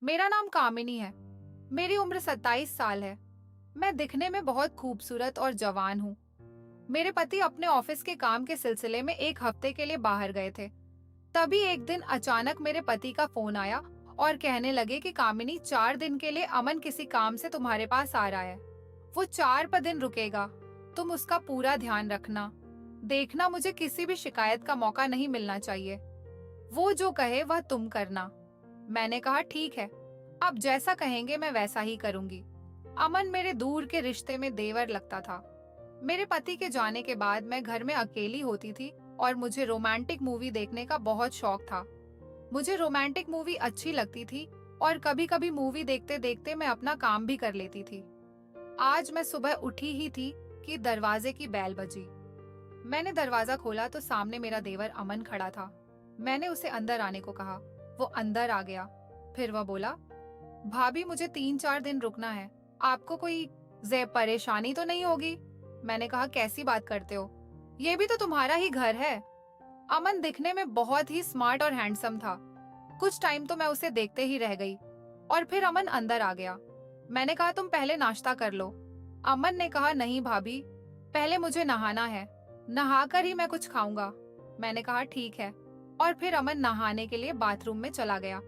मेरा नाम कामिनी है। मेरी उम्र 27 साल है। मैं दिखने में बहुत खूबसूरत और जवान हूँ। मेरे पति अपने ऑफिस के काम के सिलसिले में एक हफ्ते के लिए बाहर गए थे। तभी एक दिन अचानक मेरे पति का फोन आया और कहने लगे कि कामिनी, 4 दिन के लिए अमन किसी काम से तुम्हारे पास आ रहा है। वो 4 दिन रुकेगा। तुम उसका पूरा ध्यान रखना। देखना, मुझे किसी भी शिकायत का मौका नहीं मिलना चाहिए। वो जो कहे वह तुम करना। मैंने कहा ठीक है, आप जैसा कहेंगे मैं वैसा ही करूंगी। अमन मेरे दूर के रिश्ते में देवर लगता था। मेरे पति के जाने के बाद मैं घर में अकेली होती थी और मुझे रोमांटिक मूवी देखने का बहुत शौक था। मुझे रोमांटिक मूवी अच्छी लगती थी और कभी कभी मूवी देखते देखते मैं अपना काम भी कर लेती थी। आज मैं सुबह उठी ही थी कि दरवाजे की बेल बजी। मैंने दरवाजा खोला तो सामने मेरा देवर अमन खड़ा था। मैंने उसे अंदर आने को कहा। वो अंदर आ गया। फिर वह बोला, भाभी मुझे 3-4 दिन रुकना है। आपको कोई परेशानी तो नहीं होगी? मैंने कहा, कैसी बात करते हो, ये भी तो तुम्हारा ही घर है। अमन दिखने में बहुत ही स्मार्ट और हैंडसम था। कुछ टाइम तो मैं उसे देखते ही रह गई और फिर अमन अंदर आ गया। मैंने कहा, तुम पहले नाश्ता कर लो। अमन ने कहा, नहीं भाभी, पहले मुझे नहाना है, नहाकर ही मैं कुछ खाऊंगा। मैंने कहा ठीक है, और फिर अमन नहाने के लिए बाथरूम में चला गया।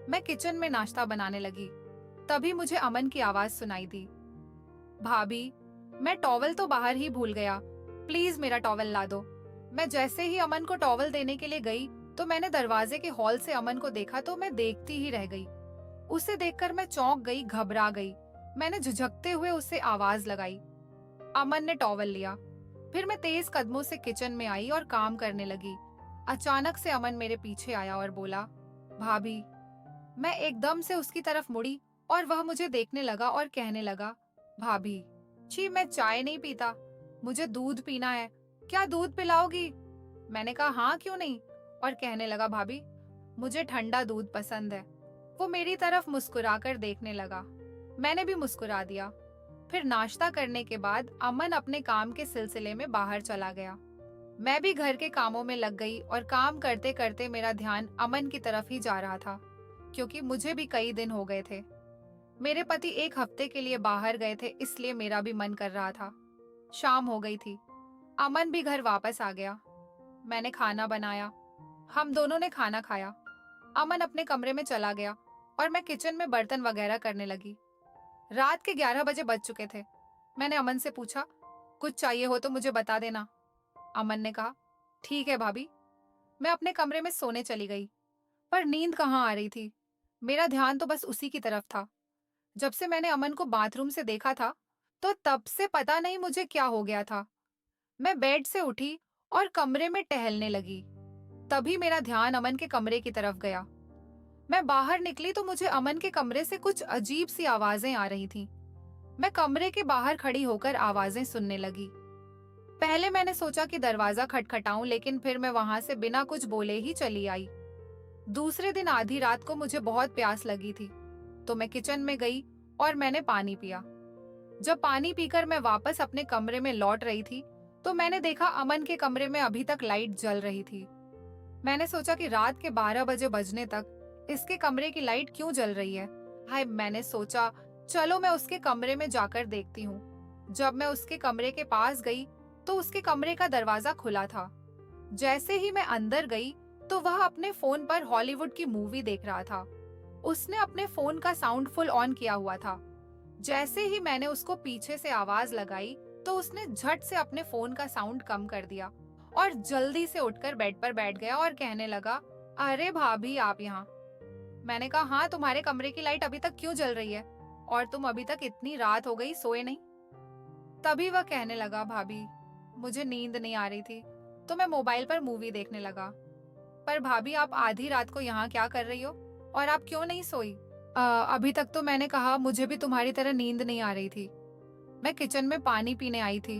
मैं किचन में नाश्ता बनाने लगी। तभी मुझे अमन की आवाज सुनाई दी, भाभी मैं टॉवल तो बाहर ही भूल गया, प्लीज मेरा टॉवल ला दो। मैं जैसे ही अमन को टॉवल देने के लिए गई तो मैंने दरवाजे के हॉल से अमन को देखा तो मैं देखती ही रह गई। उसे देखकर मैं चौंक गई, घबरा गई। मैंने झुझकते हुए उसे आवाज लगाई। अमन ने टॉवल लिया। फिर मैं तेज कदमों से किचन में आई और काम करने लगी। अचानक से अमन मेरे पीछे आया और बोला, भाभी। मैं एकदम से उसकी तरफ मुड़ी और वह मुझे देखने लगा और कहने लगा, भाभी छी, मैं चाय नहीं पीता, मुझे दूध पीना है, क्या दूध पिलाओगी? मैंने कहा हाँ क्यों नहीं, और कहने लगा, भाभी मुझे ठंडा दूध पसंद है। वो मेरी तरफ मुस्कुराकर देखने लगा। मैंने भी मुस्कुरा दिया। फिर नाश्ता करने के बाद अमन अपने काम के सिलसिले में बाहर चला गया। मैं भी घर के कामों में लग गई और काम करते करते मेरा ध्यान अमन की तरफ ही जा रहा था, क्योंकि मुझे भी कई दिन हो गए थे। मेरे पति एक हफ्ते के लिए बाहर गए थे, इसलिए मेरा भी मन कर रहा था। शाम हो गई थी। अमन भी घर वापस आ गया। मैंने खाना बनाया। हम दोनों ने खाना खाया। अमन अपने कमरे में चला गया और मैं किचन में बर्तन वगैरह करने लगी। रात के 11 बजे बज चुके थे। मैंने अमन से पूछा, कुछ चाहिए हो तो मुझे बता देना। अमन ने कहा, ठीक है भाभी। मैं अपने कमरे में सोने चली गई, पर नींद कहाँ आ रही थी। मेरा ध्यान तो बस उसी की तरफ था। जब से मैंने अमन को बाथरूम से देखा था, तो तब से पता नहीं मुझे क्या हो गया था। मैं बेड से उठी और कमरे में टहलने लगी। तभी मेरा ध्यान अमन के कमरे की तरफ गया। मैं बाहर निकली तो मुझे अमन के कमरे से कुछ अजीब सी आवाजें आ रही थीं। मैं कमरे के बाहर खड़ी होकर आवाजें सुनने लगी। पहले मैंने सोचा कि दरवाजा खटखटाऊं, लेकिन फिर मैं वहां से बिना कुछ बोले ही चली आई। दूसरे दिन आधी रात को मुझे बहुत प्यास लगी थी, तो मैं किचन में गई और मैंने पानी पिया। जब पानी पीकर मैं वापस अपने कमरे में लौट रही थी, तो मैंने देखा अमन के कमरे में अभी तक लाइट जल रही थी। मैंने सोचा कि रात के 12 बजे बजने तक इसके कमरे की लाइट क्यों जल रही है। हाय, मैंने सोचा चलो मैं उसके कमरे में जाकर देखती हूँ। जब मैं उसके कमरे के पास गई तो उसके कमरे का दरवाजा खुला था। जैसे ही मैं अंदर गई तो वह अपने फोन पर हॉलीवुड की मूवी देख रहा था। उसने अपने फोन का साउंड फुल ऑन किया हुआ था। जैसे ही मैंने उसको पीछे से आवाज लगाई तो उसने झट से अपने फोन का साउंड कम कर दिया और जल्दी से उठकर बेड पर बैठ गया और कहने लगा, अरे भाभी आप यहाँ? मैंने कहा हाँ, तुम्हारे कमरे की लाइट अभी तक क्यों जल रही है, और तुम अभी तक इतनी रात हो गई सोए नहीं? तभी वह कहने लगा, भाभी मुझे नींद नहीं आ रही थी तो मैं मोबाइल पर मूवी देखने लगा। पर भाभी आप आधी रात को यहाँ क्या कर रही हो, और आप क्यों नहीं सोई? अभी तक तो मैंने कहा मुझे भी तुम्हारी तरह नींद नहीं आ रही थी। मैं किचन में पानी पीने आई थी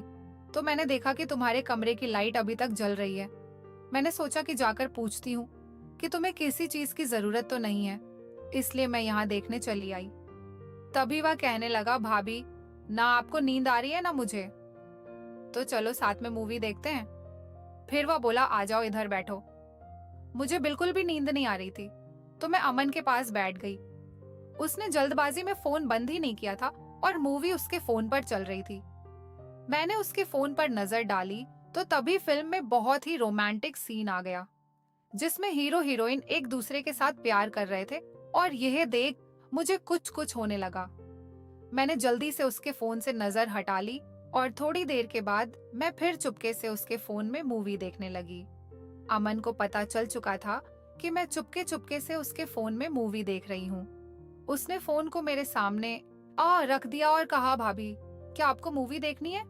तो मैंने देखा कि तुम्हारे कमरे की लाइट अभी तक जल रही है। मैंने सोचा कि जाकर पूछती हूँ कि तुम्हें किसी चीज की जरूरत तो नहीं है, इसलिए मैं यहाँ देखने चली आई। तभी वह कहने लगा, भाभी ना आपको नींद आ रही है ना मुझे, तो चलो साथ में मूवी देखते हैं। फिर वह बोला, आ जाओ इधर बैठो। मुझे बिल्कुल भी नींद नहीं आ रही थी तो मैं अमन के पास बैठ गई। उसने जल्दबाजी में फोन बंद ही नहीं किया था और मूवी उसके फोन पर चल रही थी। मैंने उसके फोन पर नजर डाली तो तभी फिल्म में बहुत ही रोमांटिक सीन आ गया, जिसमें हीरो हीरोइन एक दूसरे के साथ प्यार कर रहे थे और यह देख मुझे कुछ कुछ होने लगा। मैंने जल्दी से उसके फोन से नजर हटा ली और थोड़ी देर के बाद मैं फिर चुपके से उसके फोन में मूवी देखने लगी। अमन को पता चल चुका था कि मैं चुपके चुपके से उसके फोन में मूवी देख रही हूँ। उसने फोन को मेरे सामने रख दिया और कहा, भाभी क्या आपको मूवी देखनी है?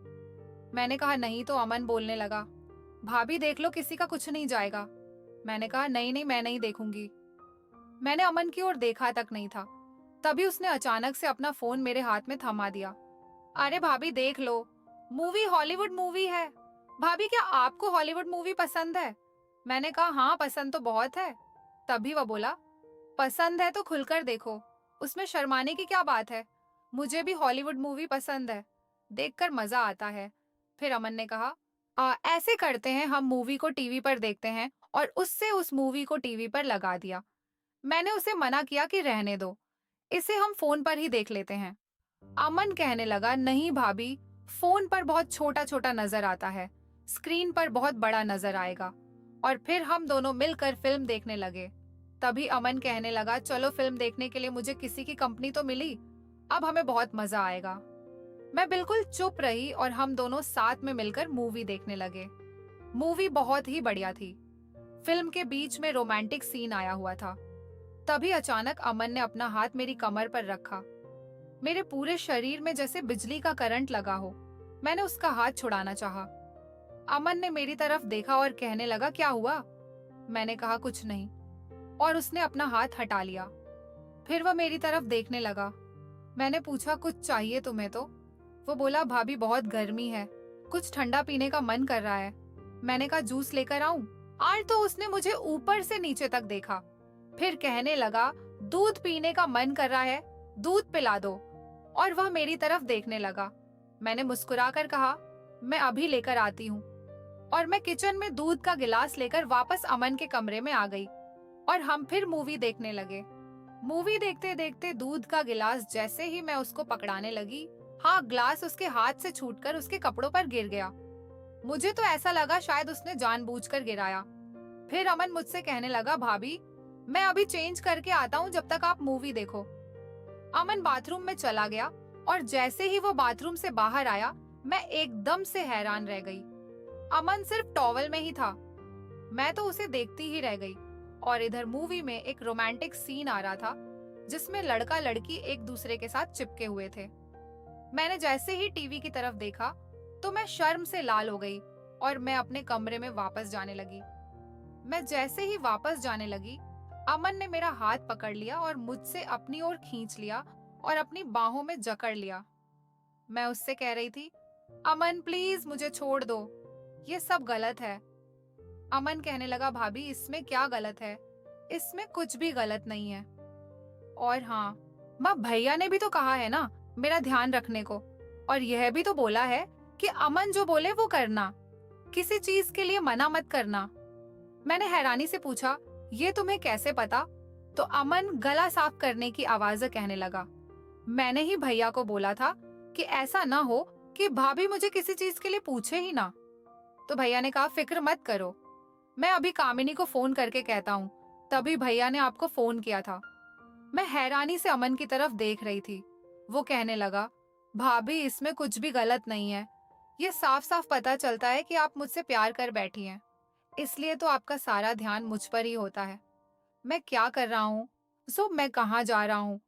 मैंने कहा नहीं, तो अमन बोलने लगा, भाभी देख लो, किसी का कुछ नहीं जाएगा। मैंने कहा नहीं नहीं, मैं नहीं देखूंगी। मैंने अमन की ओर देखा तक नहीं था, तभी उसने अचानक से अपना फोन मेरे हाथ में थमा दिया। अरे भाभी देख लो, मूवी हॉलीवुड मूवी है। भाभी क्या आपको हॉलीवुड मूवी पसंद है? मैंने कहा हाँ, पसंद तो बहुत है। तभी वह बोला, पसंद है तो खुलकर देखो, उसमें शर्माने की क्या बात है? मुझे भी हॉलीवुड मूवी पसंद है, देखकर मजा आता है। फिर अमन ने कहा, ऐसे करते हैं, हम मूवी को टीवी पर देखते हैं, और उससे उस मूवी को टीवी पर लगा दिया। मैंने उसे मना किया कि रहने दो, इसे हम फोन पर ही देख लेते हैं। अमन कहने लगा, नहीं भाभी, फोन पर बहुत छोटा छोटा नजर आता है, स्क्रीन पर बहुत बड़ा नजर आएगा। और फिर हम दोनों मिलकर फिल्म देखने लगे। तभी अमन कहने लगा, चलो फिल्म देखने के लिए मुझे किसी की कंपनी तो मिली, अब हमें बहुत मजा आएगा। मैं बिल्कुल चुप रही और हम दोनों साथ में मिलकर मूवी देखने लगे। मूवी बहुत ही बढ़िया थी। फिल्म के बीच में रोमांटिक सीन आया हुआ था। तभी अचानक अमन ने अपना हाथ मेरी कमर पर रखा। मेरे पूरे शरीर में जैसे बिजली का करंट लगा हो। मैंने उसका हाथ छुड़ाना चाहा। अमन ने मेरी तरफ देखा और कहने लगा, क्या हुआ? मैंने कहा कुछ नहीं, और उसने अपना हाथ हटा लिया। फिर वह मेरी तरफ देखने लगा। मैंने पूछा, कुछ चाहिए तुम्हें? तो वो बोला, भाभी बहुत गर्मी है, कुछ ठंडा पीने का मन कर रहा है। मैंने कहा जूस लेकर आऊं? आज तो उसने मुझे ऊपर से नीचे तक देखा, फिर कहने लगा, दूध पीने का मन कर रहा है, दूध पिला दो। और वह मेरी तरफ देखने लगा। मैंने मुस्कुराकर कहा, मैं अभी लेकर आती हूँ। और मैं किचन में दूध का गिलास लेकर वापस अमन के कमरे में आ गई और हम फिर मूवी देखने लगे। मूवी देखते देखते दूध का गिलास जैसे ही मैं उसको पकड़ाने लगी, ग्लास उसके हाथ से छूटकर उसके कपड़ों पर गिर गया। मुझे तो ऐसा लगा शायद उसने जानबूझकर गिराया। फिर अमन मुझसे कहने लगा, भाभी मैं अभी चेंज करके आता हूँ, जब तक आप मूवी देखो। अमन बाथरूम में चला गया और जैसे ही वो बाथरूम से बाहर आया, मैं एकदम से हैरान रह गई। अमन सिर्फ टॉवल में ही था। मैं तो उसे देखती ही रह गई। और इधर मूवी में एक रोमांटिक सीन आ रहा था, जिसमें लड़का लड़की एक दूसरे के साथ चिपके हुए थे। मैंने जैसे ही टीवी की तरफ देखा तो मैं शर्म से लाल हो गई और मैं अपने कमरे में वापस जाने लगी। मैं जैसे ही वापस जाने लगी, अमन ने मेरा हाथ पकड़ लिया और मुझसे अपनी ओर खींच लिया और अपनी बाहों में जकड़ लिया। मैं उससे कह रही थी, अमन प्लीज मुझे छोड़ दो, ये सब गलत है। अमन कहने लगा, भाभी इसमें क्या गलत है? इसमें कुछ भी गलत नहीं है। और हाँ, माँ भैया ने भी तो कहा है ना मेरा ध्यान रखने को, और यह भी तो बोला है कि अमन जो बोले वो करना, किसी चीज के लिए मना मत करना। मैंने हैरानी से पूछा, ये तुम्हें कैसे पता? तो अमन गला साफ करने की आवाज से कहने लगा, मैंने ही भैया को बोला था कि ऐसा ना हो कि भाभी मुझे किसी चीज के लिए पूछे ही ना। तो भैया ने कहा, फिक्र मत करो, मैं अभी कामिनी को फोन करके कहता हूँ, तभी भैया ने आपको फोन किया था। मैं हैरानी से अमन की तरफ देख रही थी। वो कहने लगा, भाभी इसमें कुछ भी गलत नहीं है, ये साफ साफ पता चलता है कि आप मुझसे प्यार कर बैठी हैं, इसलिए तो आपका सारा ध्यान मुझ पर ही होता है। मैं क्या कर रहा हूँ, मैं कहाँ जा रहा हूँ,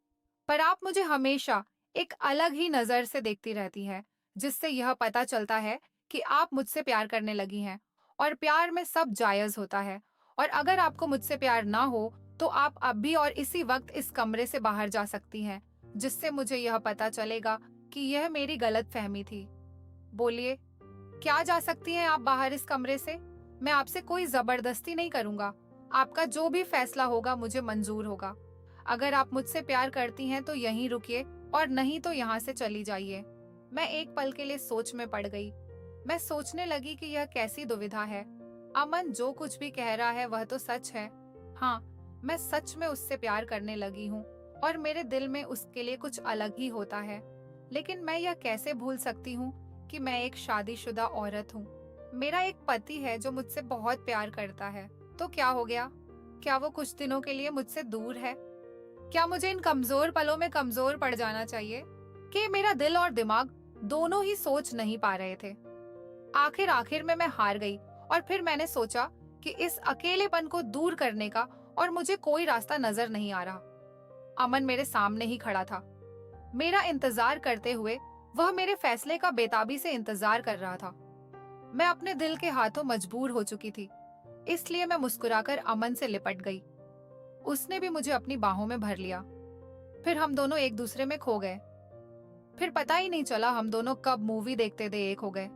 पर आप मुझे हमेशा एक अलग ही नजर से देखती रहती है, जिससे यह पता चलता है कि आप मुझसे प्यार करने लगी हैं, और प्यार में सब जायज होता है। और अगर आपको मुझसे प्यार ना हो तो आप अभी और इसी वक्त इस कमरे से बाहर जा सकती हैं, जिससे मुझे यह पता चलेगा कि यह मेरी गलत फहमी थी। बोलिए, क्या जा सकती हैं आप बाहर इस कमरे से? मैं आपसे कोई जबरदस्ती नहीं करूंगा, आपका जो भी फैसला होगा मुझे मंजूर होगा। अगर आप मुझसे प्यार करती हैं तो यहीं रुकिए, और नहीं तो यहाँ से चली जाइए। मैं एक पल के लिए सोच में पड़ गई। मैं सोचने लगी कि यह कैसी दुविधा है। अमन जो कुछ भी कह रहा है वह तो सच है। हाँ, मैं सच में उससे प्यार करने लगी हूँ और मेरे दिल में उसके लिए कुछ अलग ही होता है। लेकिन मैं यह कैसे भूल सकती हूँ कि मैं एक शादीशुदा औरत हूँ। मेरा एक पति है जो मुझसे बहुत प्यार करता है। तो क्या हो गया? क्या वो कुछ दिनों के लिए मुझसे दूर है? क्या मुझे इन कमजोर पलों में कमजोर पड़ जाना चाहिए कि मेरा दिल और दिमाग दोनों ही सोच नहीं पा रहे थे? आखिर में मैं हार गई और फिर मैंने सोचा कि इस अकेलेपन को दूर करने का और मुझे कोई रास्ता नजर नहीं आ रहा। अमन मेरे सामने ही खड़ा था, मेरा इंतजार करते हुए। वह मेरे फैसले का बेताबी से इंतजार कर रहा था। मैं अपने दिल के हाथों मजबूर हो चुकी थी, इसलिए मैं मुस्कुराकर अमन से लिपट गई। उसने भी मुझे अपनी बाहों में भर लिया। फिर हम दोनों एक दूसरे में खो गए। फिर पता ही नहीं चला हम दोनों कब मूवी देखते दे एक हो गए।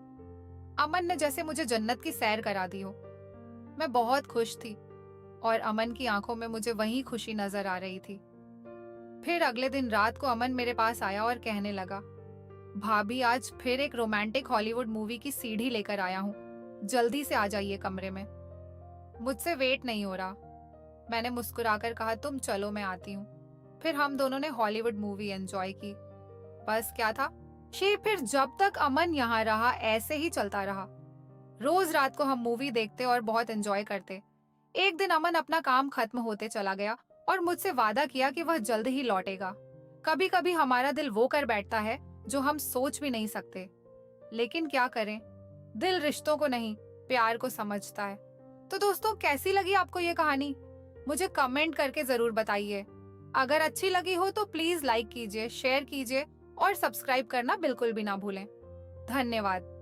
अमन ने जैसे मुझे जन्नत की सैर करा दी हो। मैं बहुत खुश थी और अमन की आंखों में मुझे वही खुशी नजर आ रही थी। फिर अगले दिन रात को अमन मेरे पास आया और कहने लगा, भाभी आज फिर एक रोमांटिक हॉलीवुड मूवी की सीडी लेकर आया हूँ, जल्दी से आ जाइए कमरे में। मुझसे वेट नहीं हो रहा। मैंने मुस्कुराकर कहा, तुम चलो मैं आती हूँ। फिर हम दोनों ने हॉलीवुड मूवी एंजॉय की। बस क्या था, फिर जब तक अमन यहाँ रहा ऐसे ही चलता रहा। रोज रात को हम मूवी देखते और बहुत एंजॉय करते। एक दिन अमन अपना काम खत्म होते चला गया और मुझसे वादा किया कि वह जल्द ही लौटेगा। कभी कभी हमारा दिल वो कर बैठता है जो हम सोच भी नहीं सकते। लेकिन क्या करें, दिल रिश्तों को नहीं प्यार को समझता है। तो दोस्तों, कैसी लगी आपको ये कहानी? मुझे कमेंट करके जरूर बताइए। अगर अच्छी लगी हो तो प्लीज लाइक कीजिए, शेयर कीजिए और सब्सक्राइब करना बिल्कुल भी ना भूलें। धन्यवाद।